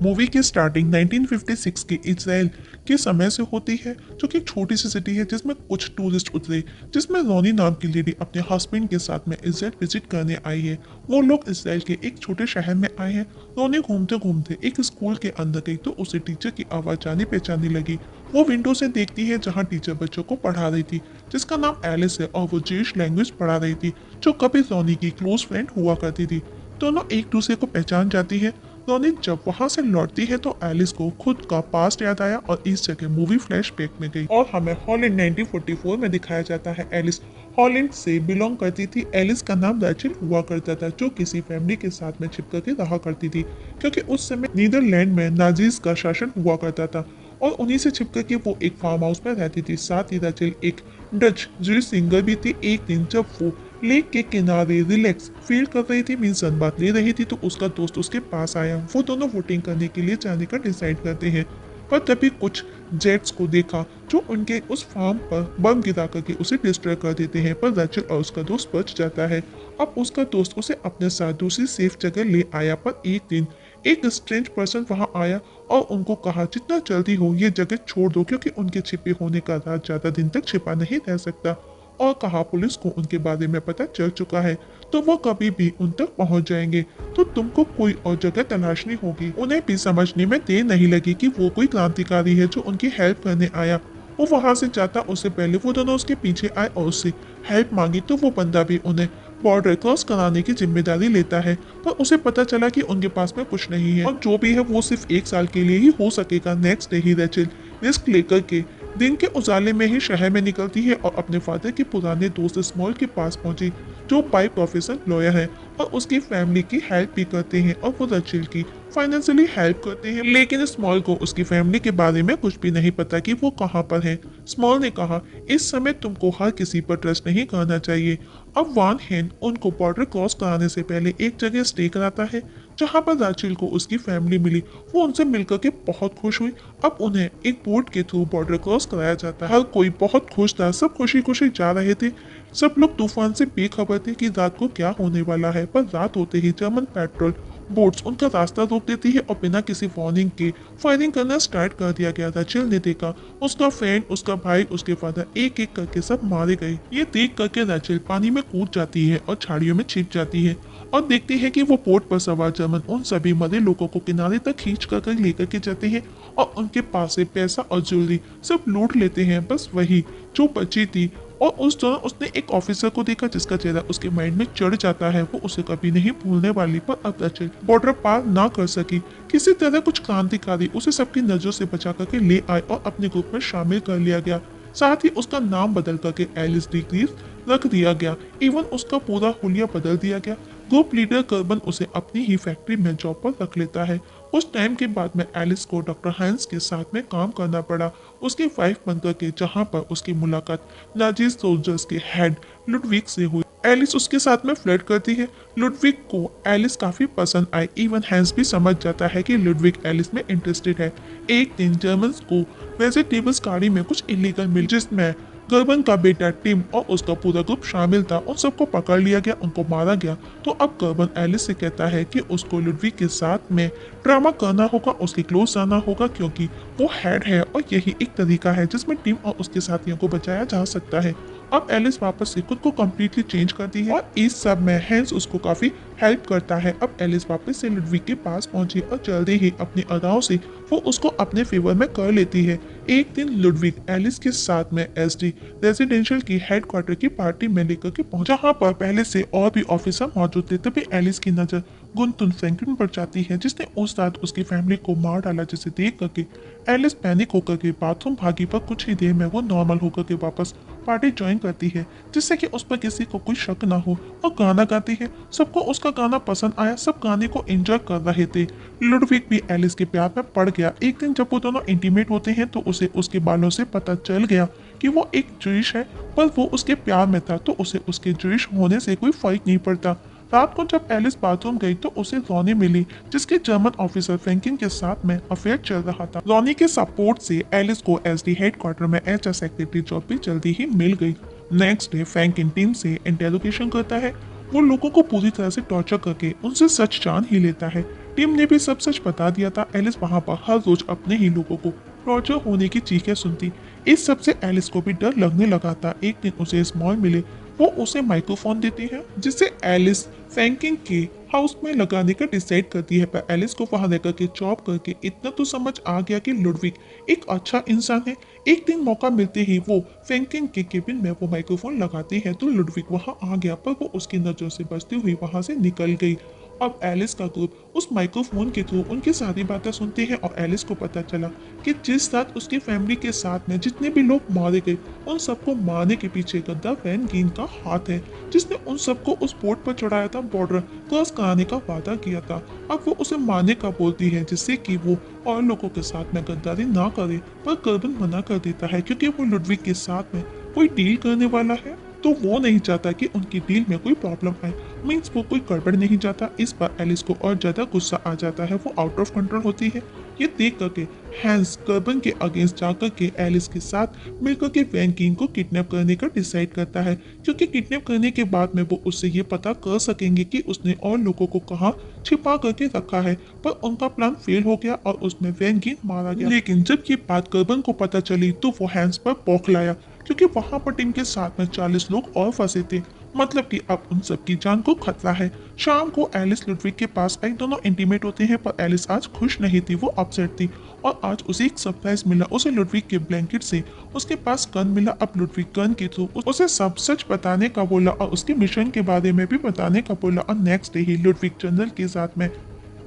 Movie की starting 1956 के Israel के समय से होती है, जो कि एक छोटी सी सिटी है जिसमें कुछ टूरिस्ट उतरे, जिसमें रोनी नाम की लेडी अपने हस्बैंड के साथ में इजराइल विजिट करने आई है। वो लोग इजराइल के एक छोटे शहर में आए हैं। रोनी घूमते घूमते एक स्कूल के अंदर गई तो उसे टीचर की आवाज़ जानी पहचानी लगी। वो विंडो से देखती है जहाँ टीचर बच्चों को पढ़ा रही थी, जिसका नाम एलिस है और वो जूश लैंग्वेज पढ़ा रही थी, जो कभी रोनी की क्लोज फ्रेंड हुआ करती थी। दोनों एक दूसरे को पहचान जाती है। रोनी जब वहां से लौटती है तो एलिस को खुद का पास्ट याद आया और इस जगह मूवी फ्लैशबैक में गई और हमें हॉलैंड 1944 में दिखाया जाता है। एलिस हॉलैंड से बिलोंग करती थी। एलिस का नाम रैचल हुआ करता था, जो किसी फैमिली के साथ में चिपक के रहा करती थी, क्योंकि उस समय नीदरलैंड में नाजीज का शासन हुआ करता था और उन्हीं से चिपक के वो एक फार्म हाउस में रहती थी। साथ ही रैचल एक डच जूइश सिंगर भी थी। एक दिन जब वो लेक के किनारे रिलैक्स फील कर रही थी, मीन सनबाथ ले रही थी, तो उसका दोस्त उसके पास आया। वो दोनों वोटिंग करने के लिए जाने का डिसाइड करते हैं, पर तभी कुछ जेट्स को देखा जो उनके उस फार्म पर बम गिरा करके उसे डिस्ट्रॉय कर देते हैं, पर रैचल और उसका दोस्त बच जाता है। अब उसका दोस्त उसे अपने साथ दूसरी सेफ जगह ले आया, पर एक दिन एक स्ट्रेंज पर्सन वहां आया और उनको कहा जितना जल्दी हो ये जगह छोड़ दो, क्योंकि उनके छिपे होने का राज ज्यादा दिन तक छिपा नहीं रह सकता, और कहा पुलिस को उनके बारे में पता चल चुका है तो वो कभी भी उन तक पहुंच जाएंगे, तो तुमको कोई और जगह तलाशनी होगी। उन्हें भी समझने में देर नहीं लगी कि वो कोई क्रांतिकारी है जो उनकी हेल्प करने आया। वो वहां से जाता उससे पहले वो दोनों उसके पीछे आए और उससे हेल्प मांगी, तो वो बंदा भी उन्हें बॉर्डर क्रॉस कराने की जिम्मेदारी लेता है, पर उसे पता चला कि उनके पास में कुछ नहीं है और जो भी है वो सिर्फ 1 साल के लिए ही हो सकेगा। नेक्स्ट डे ही रैचल रिस्क लेकर के दिन के उजाले में ही शहर में निकलती है और अपने फादर के पुराने दोस्त स्मॉल के पास पहुंची, जो बाई प्रोफेशन लॉयर है और उसकी फैमिली की हेल्प भी करते हैं और वो रैचल की फाइनेंशियली हेल्प करते हैं। लेकिन स्मॉल को उसकी फैमिली के बारे में कुछ भी नहीं पता कि वो कहाँ पर है। स्मॉल ने कहा इस समय तुमको हर किसी पर ट्रस्ट नहीं करना चाहिए। अब वान हैन उनको बॉर्डर क्रॉस कराने से पहले एक जगह स्टे कराता है जहाँ पर रैचल को उसकी फैमिली मिली। वो उनसे मिलकर के बहुत खुश हुई। अब उन्हें एक बोट के थ्रू बॉर्डर क्रॉस कराया जाता है। हर कोई बहुत खुश था, सब खुशी खुशी जा रहे थे। सब लोग तूफान से बेखबर थे कि रात को क्या होने वाला है, पर रात होते ही जर्मन पेट्रोल बोट्स उनका रास्ता रोक देती है और बिना किसी वार्निंग के फायरिंग करना स्टार्ट कर दिया गया। रैचल ने देखा उसका फ्रेंड, उसका भाई, उसके फादर एक एक करके सब मारे गए। ये देख करके रैचल पानी में कूद जाती है और झाड़ियों में छिप जाती है और देखती है कि वो बोट पर सवार जर्मन उन सभी मरे लोगों को किनारे तक खींच कर लेकर के जाते हैं और उनके पास से पैसा और ज्वेलरी सब लूट लेते हैं। बस वही जो बची थी, और उस दौरान उसने एक ऑफिसर को देखा जिसका चेहरा उसके माइंड में चढ़ जाता है। वो उसे कभी नहीं भूलने वाली, पर अब रैचल बॉर्डर पार ना कर सकी। किसी तरह कुछ क्रांतिकारी उसे सबकी नजरों से बचा करके ले आए और अपने ग्रुप में शामिल कर लिया गया। साथ ही उसका नाम बदल करके एलिस डिक्रीज रख दिया गया। इवन उसका पूरा हुलिया बदल दिया गया। ग्रुप लीडर कर्बन उसे अपनी ही फैक्ट्री में जॉब पर रख लेता है। उस टाइम के बाद में एलिस को डॉक्टर हैंस के साथ में काम करना पड़ा, उसकी वाइफ बनकर के, जहां पर उसकी मुलाकात नाजी सोल्जर्स के हेड लुडविग से हुई। एलिस उसके साथ में फ्लर्ट करती है। लुडविग को एलिस काफी पसंद आई। इवन हैंस भी समझ जाता है कि लुडविग एलिस में इंटरेस्टेड है। एक दिन जर्मन्स को वेजिटेबल्स गाड़ी में कुछ इलीगल मिल, जिसमें गर्बन का बेटा टिम और उसका पूरा ग्रुप शामिल था। उन सबको पकड़ लिया गया, उनको मारा गया। तो अब गर्बन एलिस से कहता है कि उसको लुडविग के साथ में ड्रामा करना होगा, उसके क्लोज जाना होगा, क्योंकि वो हेड है और यही एक तरीका है जिसमें टिम और उसके साथियों को बचाया जा सकता है। अब एलिस वापस से खुद को कम्प्लीटली चेंज करती है और इस सब में हैंस उसको काफी हेल्प करता है। अब एलिस वापस से लुडविग के पास पहुंची और जल्दी ही अपनी अदाओं से वो उसको अपने फेवर में कर लेती है। एक दिन लुडविग एलिस के साथ में एसडी रेजिडेंशियल की हेडक्वार्टर की पार्टी में लेकर के पहुंचा, जहाँ पर पहले से और भी ऑफिसर मौजूद थे। तभी एलिस की नजर गुंतुन फ्रैंकलिन पर जाती है, जिसने उस रात उसकी फैमिली को मार डाला, जिसे देख करके एलिस पैनिक होकर के बाथरूम भागी, पर कुछ ही देर में वो नॉर्मल होकर के वापस पार्टी ज्वाइन करती है, जिससे कि उस पर किसी को कोई शक ना हो, और गाना गाती है। सबको उसका गाना पसंद आया, सब गाने को एंजॉय कर रहे थे। लुडविग भी एलिस के प्यार में पड़ गया। एक दिन जब वो दोनों इंटीमेट होते हैं तो उसे उसके बालों से पता चल गया कि वो एक जूइश है, पर वो उसके प्यार में था तो उसे उसके जूइश होने से कोई फर्क नहीं पड़ता। रात को जब एलिस बाथरूम गई तो उसे रॉनी मिली, जिसके जर्मन ऑफिसर फ्रैंकिन के साथ में अफेयर चल रहा था। रॉनी के सपोर्ट से एलिस को एसडी हेडक्वार्टर में एचआर सेक्रेटरी जॉब भी जल्दी ही मिल गई। नेक्स्ट डे फ्रैंकिन टीम से इंटेरोगेशन करता है। वो लोगों को पूरी तरह से टॉर्चर करके उनसे सच जान ही लेता है। टीम ने भी सब सच बता दिया था। एलिस वहां पर हर रोज अपने ही लोगों को टॉर्चर होने की चीखें सुनती। इस सब से एलिस को भी डर लगने लगा था। एक दिन उसे स्मॉल मिले, वो उसे माइक्रोफोन देती है जिसे एलिस फ्रैंकिन के हाउस में लगाने का डिसाइड करती है। पर एलिस को वहां रहकर के जॉब करके इतना तो समझ आ गया कि लुडविग एक अच्छा इंसान है। एक दिन मौका मिलते ही वो फ्रैंकिन के केबिन में वो माइक्रोफोन लगाती है तो लुडविग वहां आ गया, पर वो उसकी नजरों से बचती हुई वहां से निकल गई। अब एलिस का ग्रुप उस माइक्रोफोन के थ्रू उनकी सारी बातें सुनती है और एलिस को पता चला कि जिस रात उसकी फैमिली के साथ में जितने भी लोग मारे गए उन सबको मारने के पीछे गद्दा वैन गीन का हाथ है, जिसने उन सबको उस बोट पर चढ़ाया था, बॉर्डर क्रॉस कराने का वादा किया था। अब वो उसे मारने का बोलती है जिससे कि वो और लोगों के साथ में गद्दारी ना करे, पर कर्बन मना कर देता है क्योंकि वो लुडविग के साथ में कोई डील करने वाला है, तो वो नहीं चाहता कि उनकी डील में कोई प्रॉब्लम आए। मीन्स वो कोई गड़बड़ नहीं चाहता। इस पर एलिस को और ज्यादा गुस्सा आ जाता है, वो आउट ऑफ कंट्रोल होती है। ये देख करके हैंस कर्बन के अगेंस्ट जाकर के एलिस के साथ मिलकर के वैन किंग को किडनैप करने का डिसाइड करता है, क्योंकि किडनैप करने के बाद में वो उससे ये पता कर सकेंगे कि उसने और लोगों को कहाँ छिपा करके रखा है। पर उनका प्लान फेल हो गया और उसमें वैन किंग मारा गया। लेकिन जब ये बात कर्बन को पता चली तो वो हैंस पर बौखलाया, क्योंकि वहां पर टीम के साथ में 40 लोग और फंसे थे। मतलब कि अब उन सबकी जान को खतरा है। शाम को एलिस लुडविग के पास आई, दोनों इंटीमेट होते हैं, पर एलिस आज खुश नहीं थी, वो अपसेट थी। और आज उसे एक सरप्राइज मिला, उसे लुडविग के ब्लैंकेट से उसके पास गन मिला। अब लुडविग गन के थ्रू उसे सब सच बताने का बोला और उसके मिशन के बारे में भी बताने का बोला। और नेक्स्ट डे ही लुडविग जनरल के साथ में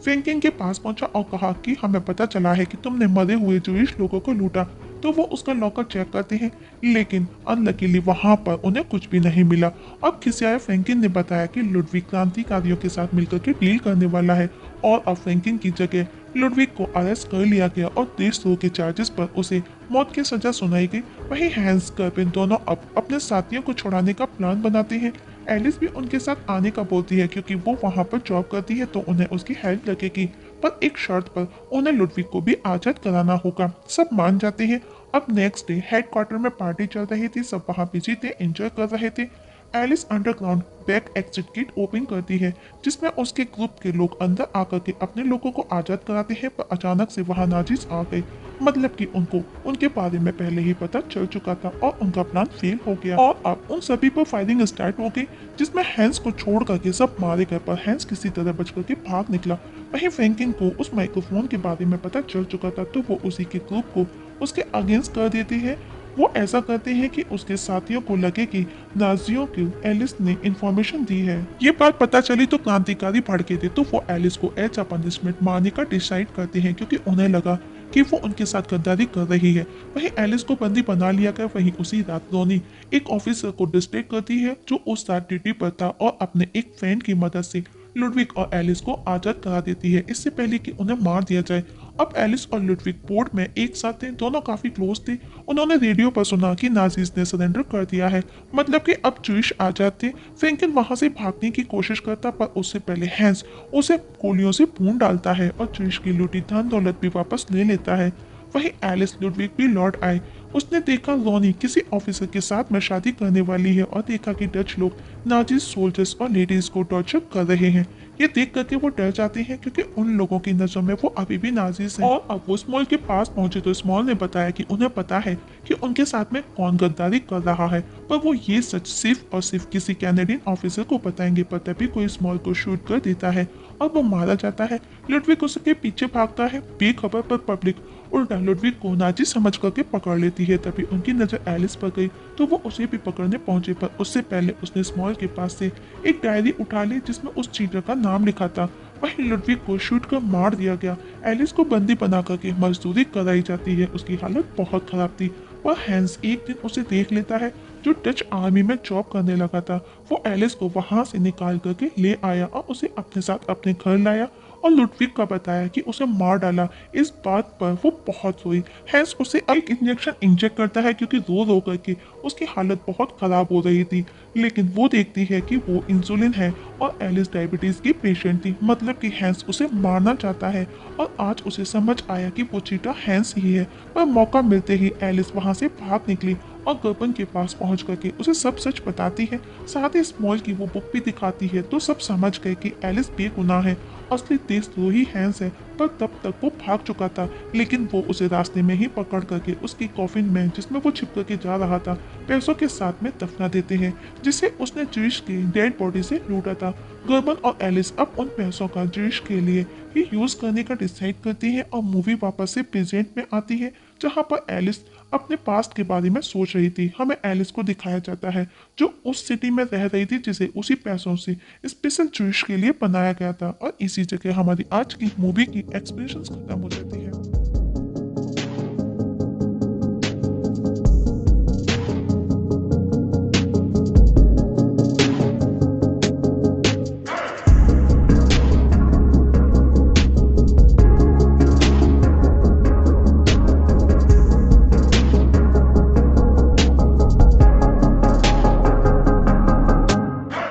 फ्रैंकिन के पास पहुंचा और कहा कि हमें पता चला है कि तुमने मरे हुए जूइश लोगों को लूटा। तो वो उसका लॉकर चेक करते हैं, लेकिन अनलकीली वहां पर उन्हें कुछ भी नहीं मिला। अब खिसियाए फ्रैंकिन ने बताया कि लुडविग क्रांतिकारियों के साथ मिलकर के डील करने वाला है और अब फ्रैंकिन की जगह लुडविग को अरेस्ट कर लिया गया और देशद्रोह के चार्जेस पर उसे मौत की सजा सुनाई गई। वहीं हैंस कर्बिन दोनों अब अपने साथियों को छुड़ाने का प्लान बनाते हैं। एलिस भी उनके साथ आने का बोलती है क्योंकि वो वहां पर जॉब करती है तो उन्हें उसकी हेल्प लगेगी, पर एक शर्त पर उन्हें लुडविग को भी आजाद कराना होगा। सब मान जाते हैं। अब नेक्स्ट डे हेडक्वार्टर में पार्टी चल रही थी, सब वहां बिजी थे, एंजॉय कर रहे थे। Alice underground back exit gate open करती है जिसमें उसके ग्रुप के लोग अंदर आकर के अपने लोगों को आजाद कराते हैं, पर अचानक से वहां नाजिस आ गए। मतलब कि उनको उनके बारे में पहले ही पता चल चुका था और उनका प्लान फेल हो गया और अब उन सभी पर फायरिंग स्टार्ट हो गई, जिसमें हैंस को छोड़ करके सब मारे गए, पर हैंस किसी तरह बच करके भाग निकला। वहीं फ्रैंकिन को उस माइक्रोफोन के बारे में पता चल चुका था तो वो उसी के ग्रुप को उसके अगेंस्ट कर देती है। वो ऐसा करते हैं कि उसके साथियों को लगे कि नाजियों को एलिस ने इंफॉर्मेशन दी है। ये बात पता चली तो क्रांतिकारी भड़के थे, तो वो एलिस को एज अ पनिशमेंट मारने का डिसाइड करते हैं क्योंकि उन्हें लगा कि वो उनके साथ गद्दारी कर रही है। वहीं एलिस को बंदी बना लिया गया। वहीं उसी रात रोनी एक ऑफिसर को डिस्ट्रैक्ट करती है जो उस रात ड्यूटी पर था और अपने एक फ्रेंड की मदद से लुडविग और एलिस को आजाद करा देती है, इससे पहले कि उन्हें मार दिया जाए। अब एलिस और लुडविग पोर्ट में एक साथ थे, दोनों काफी क्लोज थे। उन्होंने रेडियो पर सुना कि नाजीज ने सरेंडर कर दिया है, मतलब कि अब जूइश आजाद थे। फ्रैंकिन वहां से भागने की कोशिश करता, पर उससे पहले हैंस उसे गोलियों से भून डालता है और जूइश की लूटी धन दौलत भी वापस ले लेता है। वहीं एलिस लुडविग भी लौट आए। उसने देखा रोनी किसी ऑफिसर के साथ में शादी करने वाली है और देखा कि डच लोग नाजी सोल्जर्स और लेडीज को टॉर्चर कर रहे हैं। ये देख करके वो डर जाते हैं क्योंकि उन लोगों की नजरों में वो अभी भी नाजीज हैं। और अब वो स्मॉल के पास पहुंचे तो स्मॉल ने बताया कि उन्हें पता है कि उनके साथ में कौन गद्दारी कर रहा है, पर वो ये सच सिर्फ और सिर्फ किसी कैनेडियन ऑफिसर को बताएंगे। पर तभी कोई स्मॉल को शूट कर देता है और वो मारा जाता है। लुडविग उसके पीछे भागता है बेखबर, पर पब्लिक उल्टा लुडविग को नाजी समझ करके पकड़ लेती है। तभी उनकी नजर एलिस पर गई तो वो उसे भी पकड़ने पहुंचे, पर उससे पहले उसने स्मॉल के पास से एक डायरी उठा ली जिसमें उस चीटर का नाम लिखा था। वहीं लुडविग को शूट कर मार दिया गया। एलिस को बंदी बना करके मजदूरी कराई जाती है। उसकी हालत बहुत खराब थी। वह हैंस एक दिन उसे देख लेता है जो डच आर्मी में जॉब करने लगा था। वो एलिस को वहां से निकाल करके ले आया और उसे अपने साथ अपने घर लाया और लुडविग का बताया कि उसे मार डाला। इस बात पर वो बहुत रोई। हैंस उसे अब एक इंजेक्शन इंजेक्ट करता है क्योंकि रो रो करके उसकी हालत बहुत खराब हो रही थी, लेकिन वो देखती है कि वो इंसुलिन है और एलिस डायबिटीज की पेशेंट थी। मतलब कि हैंस उसे मारना चाहता है और आज उसे समझ आया कि वो चीटा हैंस ही है। पर मौका मिलते ही एलिस वहां से भाग निकली और गर्बन के पास पहुंच करके उसे सब सच बताती है। साथ ही स्मॉल की वो बुक भी दिखाती है तो सब समझ गए कि एलिस बेगुनाह है। असली देशद्रोही हैंस है, पर तब तक वो भाग चुका था। लेकिन वो उसे रास्ते में ही पकड़ करके उसकी कॉफिन में जिसमें वो छिप करके जा रहा था पैसों के साथ में दफना देते हैं, जिसे उसने जिश की डेड बॉडी से लूटा था। गर्बन और एलिस अब उन पैसों का जिश के लिए ही यूज करने का डिसाइड करती है और मूवी वापस से प्रेजेंट में आती है, जहाँ पर एलिस अपने पास्ट के बारे में सोच रही थी। हमें एलिस को दिखाया जाता है जो उस सिटी में रह रही थी जिसे उसी पैसों से स्पेशल जूश के लिए बनाया गया था। और इसी जगह हमारी आज की मूवी की एक्सप्रेशन खत्म हो जाती है।